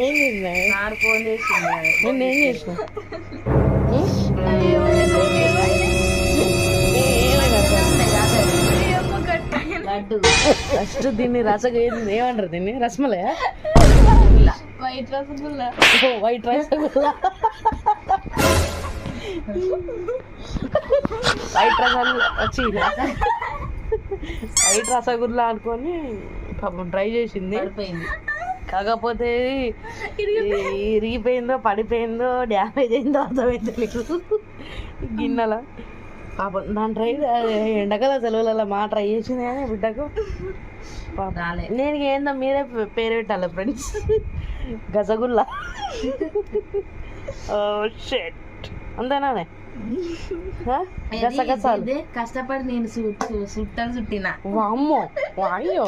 ఏం చేసినా నాడు ఫోన్ చేసింది నేను ఏం చేసిన లడ్డు ఫస్ట్ దీన్ని ఏమంటారు దీన్ని rasmalai white rasgulla white rasgulla white rasgulla వచ్చి వైట్ రసగుల్లా అనుకొని పాపం ట్రై చేసింది, పడిపోయింది. కాకపోతే ఇరిగిపోయిందో పడిపోయిందో డ్యామేజ్ అయిందో అర్థమైతే గిన్నెల పాపం దాని ట్రై ఎండాకాల సెలవులలో మా ట్రై చేసింది కానీ బిడ్డకు నేను ఏందో మీరే పేరు పెట్టాలి ఫ్రెండ్స్, గజగుల్లా. షెట్ అంతేనానే గసగసాలు కష్టపడి నేను చుట్టాలు చుట్టినా వామ్మో వాయ్యో